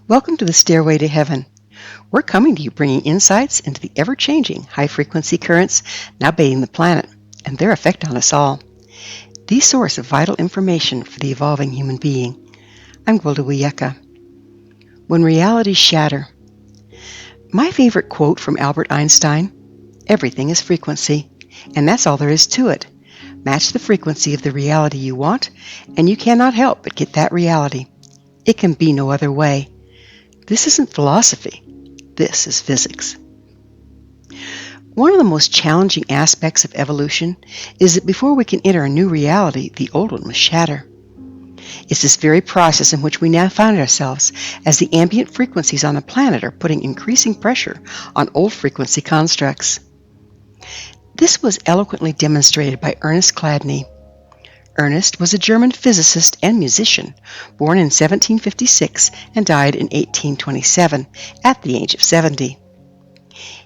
Welcome to the Stairway to Heaven. We're coming to you bringing insights into the ever-changing high-frequency currents now bathing the planet and their effect on us all. The source of vital information for the evolving human being. I'm Gwilda Wiyaka. When realities shatter. My favorite quote from Albert Einstein, "Everything is frequency, and that's all there is to it. Match the frequency of the reality you want, and you cannot help but get that reality. It can be no other way." This isn't philosophy. This is physics. One of the most challenging aspects of evolution is that before we can enter a new reality, the old one must shatter. It's this very process in which we now find ourselves as the ambient frequencies on the planet are putting increasing pressure on old frequency constructs. This was eloquently demonstrated by Ernest Chladni. Ernest was a German physicist and musician, born in 1756 and died in 1827 at the age of 70.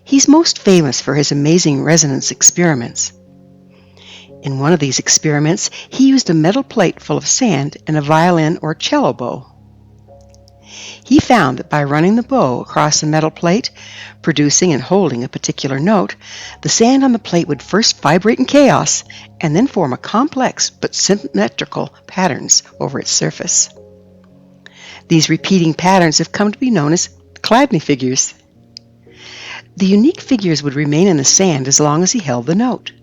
He's most famous for his amazing resonance experiments. In one of these experiments, he used a metal plate full of sand and a violin or cello bow. He found that by running the bow across the metal plate, producing and holding a particular note, the sand on the plate would first vibrate in chaos and then form a complex but symmetrical patterns over its surface. These repeating patterns have come to be known as Chladni figures. The unique figures would remain in the sand as long as he held the note.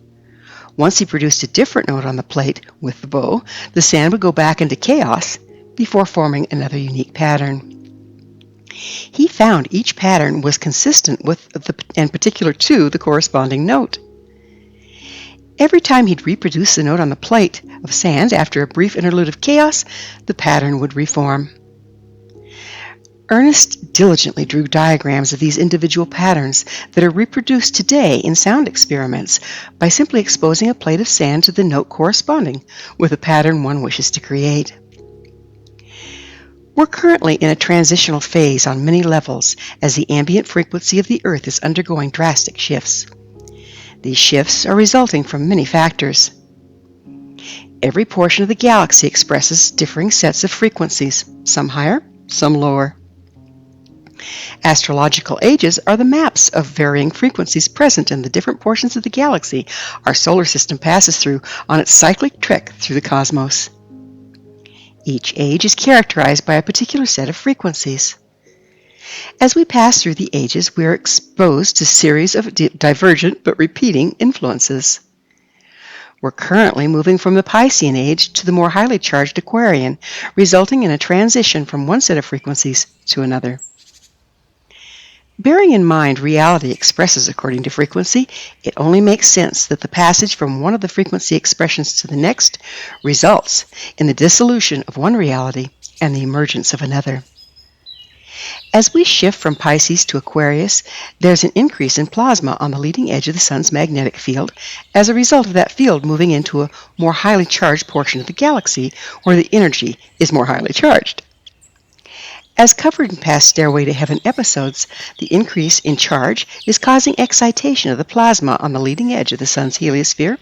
Once he produced a different note on the plate with the bow, the sand would go back into chaos before forming another unique pattern. He found each pattern was consistent with and particular to the corresponding note. Every time he'd reproduce the note on the plate of sand after a brief interlude of chaos, the pattern would reform. Ernest diligently drew diagrams of these individual patterns that are reproduced today in sound experiments by simply exposing a plate of sand to the note corresponding with the pattern one wishes to create. We're currently in a transitional phase on many levels as the ambient frequency of the Earth is undergoing drastic shifts. These shifts are resulting from many factors. Every portion of the galaxy expresses differing sets of frequencies, some higher, some lower. Astrological ages are the maps of varying frequencies present in the different portions of the galaxy our solar system passes through on its cyclic trek through the cosmos. Each age is characterized by a particular set of frequencies. As we pass through the ages, we are exposed to a series of divergent but repeating influences. We're currently moving from the Piscean age to the more highly charged Aquarian, resulting in a transition from one set of frequencies to another. Bearing in mind reality expresses according to frequency, it only makes sense that the passage from one of the frequency expressions to the next results in the dissolution of one reality and the emergence of another. As we shift from Pisces to Aquarius, there's an increase in plasma on the leading edge of the Sun's magnetic field as a result of that field moving into a more highly charged portion of the galaxy where the energy is more highly charged. As covered in past Stairway to Heaven episodes, the increase in charge is causing excitation of the plasma on the leading edge of the Sun's heliosphere,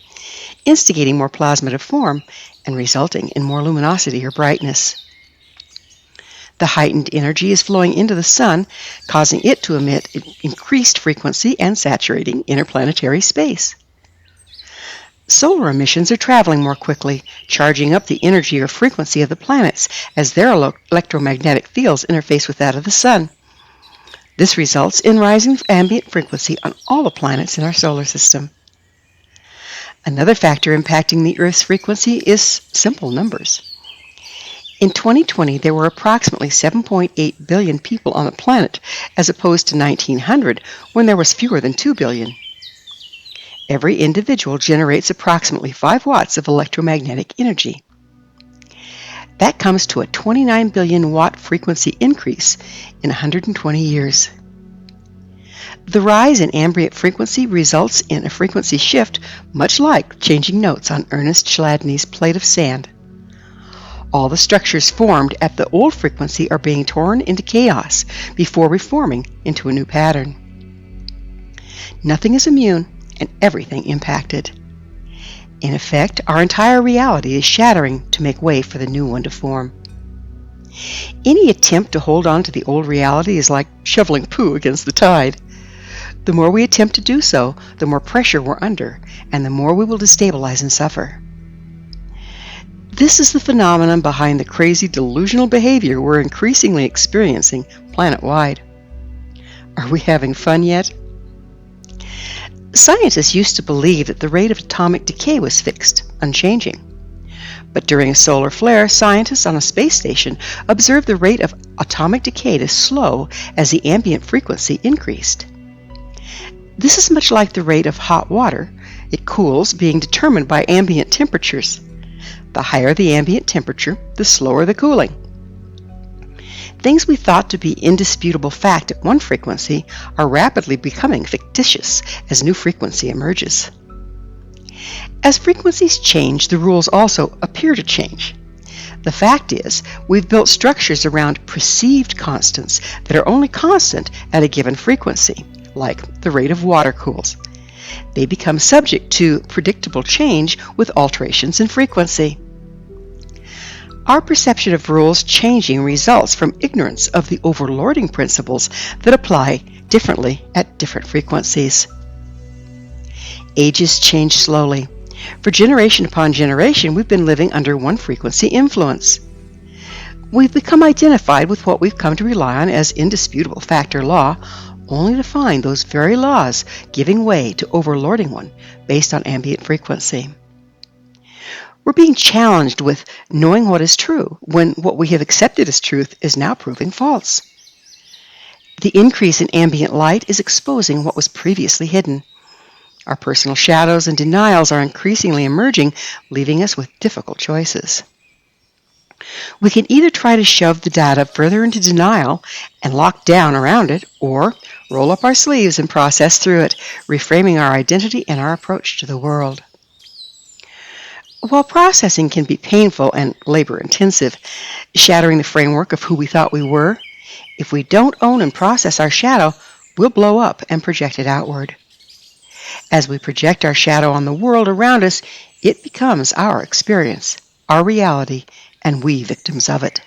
instigating more plasma to form and resulting in more luminosity or brightness. The heightened energy is flowing into the Sun, causing it to emit increased frequency and saturating interplanetary space. Solar emissions are traveling more quickly, charging up the energy or frequency of the planets as their electromagnetic fields interface with that of the Sun. This results in rising ambient frequency on all the planets in our solar system. Another factor impacting the Earth's frequency is simple numbers. In 2020, there were approximately 7.8 billion people on the planet, as opposed to 1900, when there was fewer than 2 billion. Every individual generates approximately 5 watts of electromagnetic energy. That comes to a 29 billion watt frequency increase in 120 years. The rise in ambient frequency results in a frequency shift much like changing notes on Ernest Chladni's plate of sand. All the structures formed at the old frequency are being torn into chaos before reforming into a new pattern. Nothing is immune and everything impacted. In effect, our entire reality is shattering to make way for the new one to form. Any attempt to hold on to the old reality is like shoveling poo against the tide. The more we attempt to do so, the more pressure we're under, and the more we will destabilize and suffer. This is the phenomenon behind the crazy delusional behavior we're increasingly experiencing planet-wide. Are we having fun yet? Scientists used to believe that the rate of atomic decay was fixed, unchanging. But during a solar flare, scientists on a space station observed the rate of atomic decay to slow as the ambient frequency increased. This is much like the rate of hot water. It cools, being determined by ambient temperatures. The higher the ambient temperature, the slower the cooling. Things we thought to be indisputable fact at one frequency are rapidly becoming fictitious as new frequency emerges. As frequencies change, the rules also appear to change. The fact is, we've built structures around perceived constants that are only constant at a given frequency, like the rate of water cools. They become subject to predictable change with alterations in frequency. Our perception of rules changing results from ignorance of the overlording principles that apply differently at different frequencies. Ages change slowly. For generation upon generation, we've been living under one frequency influence. We've become identified with what we've come to rely on as indisputable fact or law, only to find those very laws giving way to overlording one based on ambient frequency. We're being challenged with knowing what is true when what we have accepted as truth is now proving false. The increase in ambient light is exposing what was previously hidden. Our personal shadows and denials are increasingly emerging, leaving us with difficult choices. We can either try to shove the data further into denial and lock down around it, or roll up our sleeves and process through it, reframing our identity and our approach to the world. While processing can be painful and labor-intensive, shattering the framework of who we thought we were, if we don't own and process our shadow, we'll blow up and project it outward. As we project our shadow on the world around us, it becomes our experience, our reality, and we victims of it.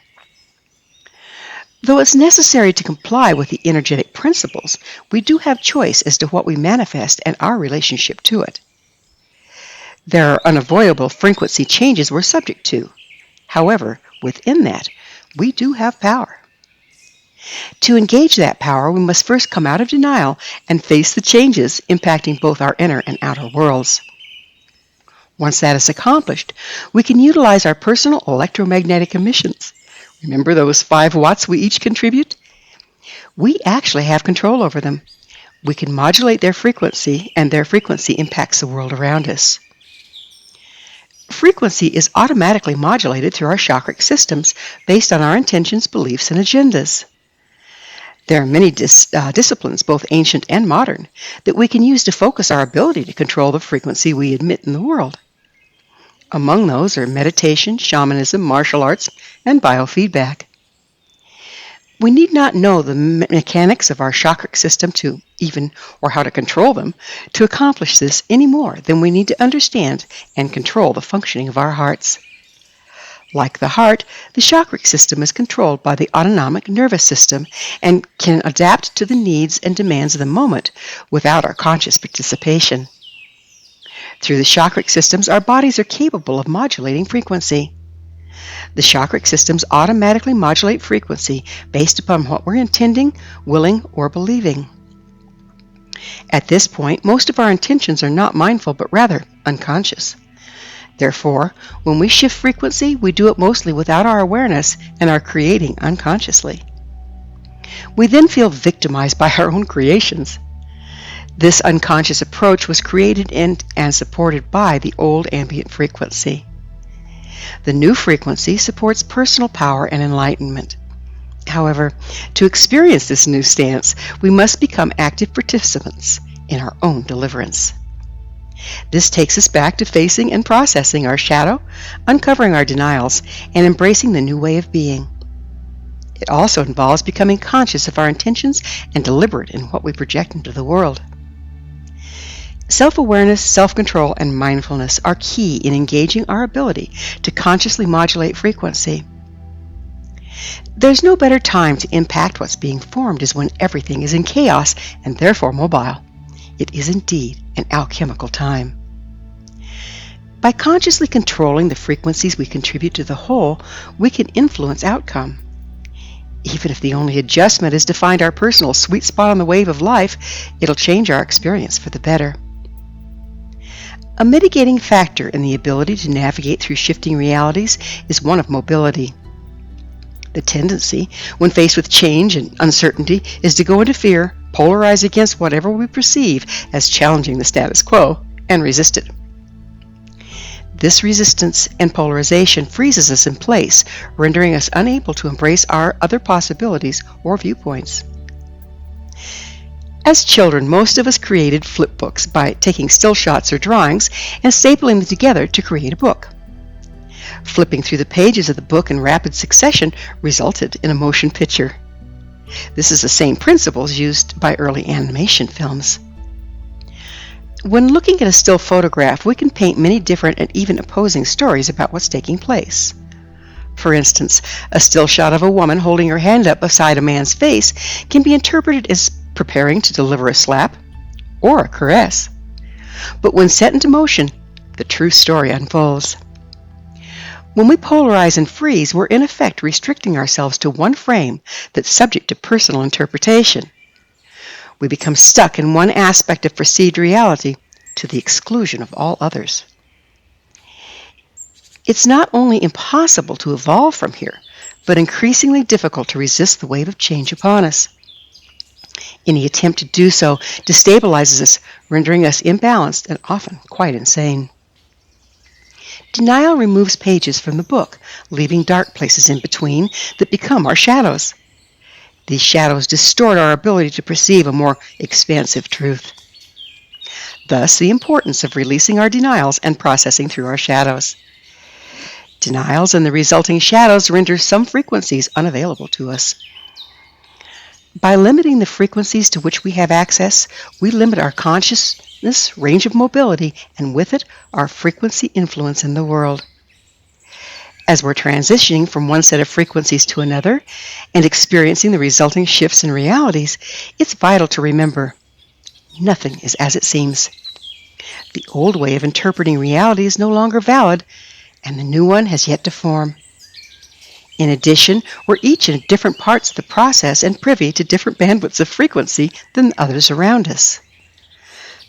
Though it's necessary to comply with the energetic principles, we do have choice as to what we manifest and our relationship to it. There are unavoidable frequency changes we're subject to. However, within that, we do have power. To engage that power, we must first come out of denial and face the changes impacting both our inner and outer worlds. Once that is accomplished, we can utilize our personal electromagnetic emissions. Remember those 5 watts we each contribute? We actually have control over them. We can modulate their frequency, and their frequency impacts the world around us. Frequency is automatically modulated through our chakric systems based on our intentions, beliefs, and agendas. There are many disciplines, both ancient and modern, that we can use to focus our ability to control the frequency we emit in the world. Among those are meditation, shamanism, martial arts, and biofeedback. We need not know the mechanics of our chakric system or how to control them to accomplish this any more than we need to understand and control the functioning of our hearts. Like the heart, the chakric system is controlled by the autonomic nervous system and can adapt to the needs and demands of the moment without our conscious participation. Through the chakric systems, our bodies are capable of modulating frequency. The chakric systems automatically modulate frequency based upon what we're intending, willing, or believing. At this point, most of our intentions are not mindful, but rather unconscious. Therefore, when we shift frequency, we do it mostly without our awareness and are creating unconsciously. We then feel victimized by our own creations. This unconscious approach was created and supported by the old ambient frequency. The new frequency supports personal power and enlightenment. However, to experience this new stance, we must become active participants in our own deliverance. This takes us back to facing and processing our shadow, uncovering our denials, and embracing the new way of being. It also involves becoming conscious of our intentions and deliberate in what we project into the world. Self-awareness, self-control, and mindfulness are key in engaging our ability to consciously modulate frequency. There's no better time to impact what's being formed as when everything is in chaos and therefore mobile. It is indeed an alchemical time. By consciously controlling the frequencies we contribute to the whole, we can influence outcome. Even if the only adjustment is to find our personal sweet spot on the wave of life, it'll change our experience for the better. A mitigating factor in the ability to navigate through shifting realities is one of mobility. The tendency, when faced with change and uncertainty, is to go into fear, polarize against whatever we perceive as challenging the status quo, and resist it. This resistance and polarization freezes us in place, rendering us unable to embrace our other possibilities or viewpoints. As children, most of us created flip books by taking still shots or drawings and stapling them together to create a book. Flipping through the pages of the book in rapid succession resulted in a motion picture. This is the same principles used by early animation films. When looking at a still photograph, we can paint many different and even opposing stories about what's taking place. For instance, a still shot of a woman holding her hand up beside a man's face can be interpreted as preparing to deliver a slap or a caress. But when set into motion, the true story unfolds. When we polarize and freeze, we're in effect restricting ourselves to one frame that's subject to personal interpretation. We become stuck in one aspect of perceived reality to the exclusion of all others. It's not only impossible to evolve from here, but increasingly difficult to resist the wave of change upon us. Any attempt to do so destabilizes us, rendering us imbalanced and often quite insane. Denial removes pages from the book, leaving dark places in between that become our shadows. These shadows distort our ability to perceive a more expansive truth. Thus, the importance of releasing our denials and processing through our shadows. Denials and the resulting shadows render some frequencies unavailable to us. By limiting the frequencies to which we have access, we limit our consciousness, range of mobility, and with it, our frequency influence in the world. As we're transitioning from one set of frequencies to another and experiencing the resulting shifts in realities, it's vital to remember, nothing is as it seems. The old way of interpreting reality is no longer valid, and the new one has yet to form. In addition, we're each in different parts of the process and privy to different bandwidths of frequency than others around us.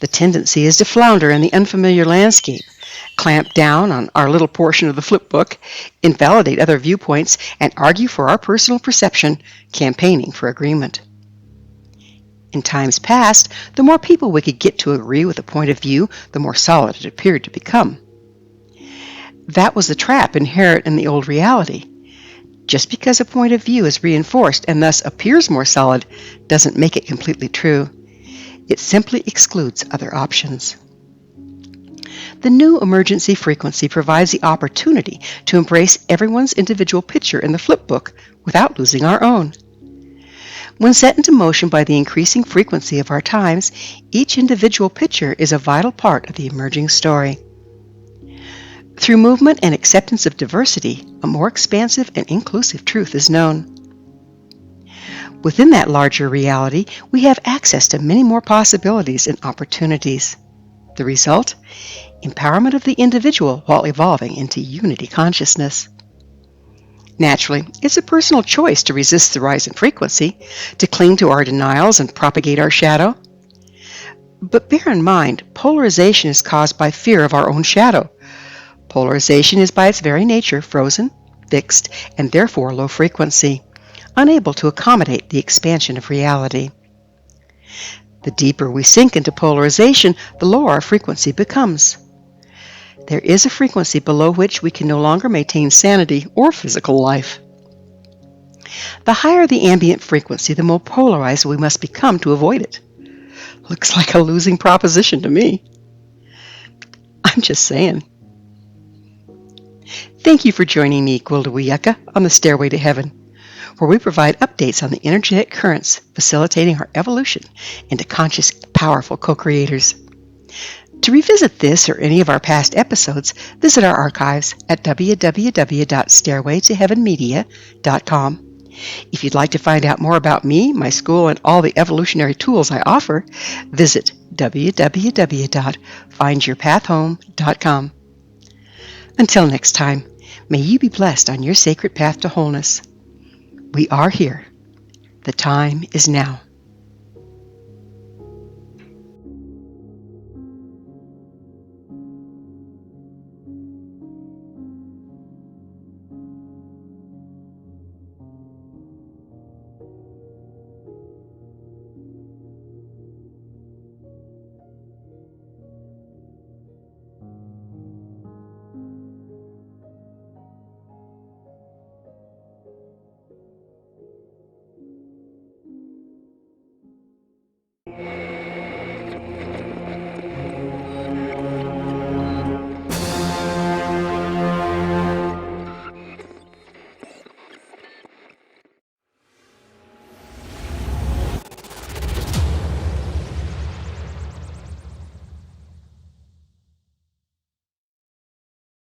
The tendency is to flounder in the unfamiliar landscape, clamp down on our little portion of the flip book, invalidate other viewpoints, and argue for our personal perception, campaigning for agreement. In times past, the more people we could get to agree with a point of view, the more solid it appeared to become. That was the trap inherent in the old reality. Just because a point of view is reinforced and thus appears more solid doesn't make it completely true. It simply excludes other options. The new emergency frequency provides the opportunity to embrace everyone's individual picture in the flip book without losing our own. When set into motion by the increasing frequency of our times, each individual picture is a vital part of the emerging story. Through movement and acceptance of diversity, a more expansive and inclusive truth is known. Within that larger reality, we have access to many more possibilities and opportunities. The result? Empowerment of the individual while evolving into unity consciousness. Naturally, it's a personal choice to resist the rise in frequency, to cling to our denials and propagate our shadow. But bear in mind, polarization is caused by fear of our own shadow. Polarization is by its very nature frozen, fixed, and therefore low frequency, unable to accommodate the expansion of reality. The deeper we sink into polarization, the lower our frequency becomes. There is a frequency below which we can no longer maintain sanity or physical life. The higher the ambient frequency, the more polarized we must become to avoid it. Looks like a losing proposition to me. I'm just saying. Thank you for joining me, Gwilda Wiyaka, on the Stairway to Heaven, where we provide updates on the energetic currents facilitating our evolution into conscious, powerful co-creators. To revisit this or any of our past episodes, visit our archives at www.stairwaytoheavenmedia.com. If you'd like to find out more about me, my school, and all the evolutionary tools I offer, visit www.findyourpathhome.com. Until next time, may you be blessed on your sacred path to wholeness. We are here. The time is now.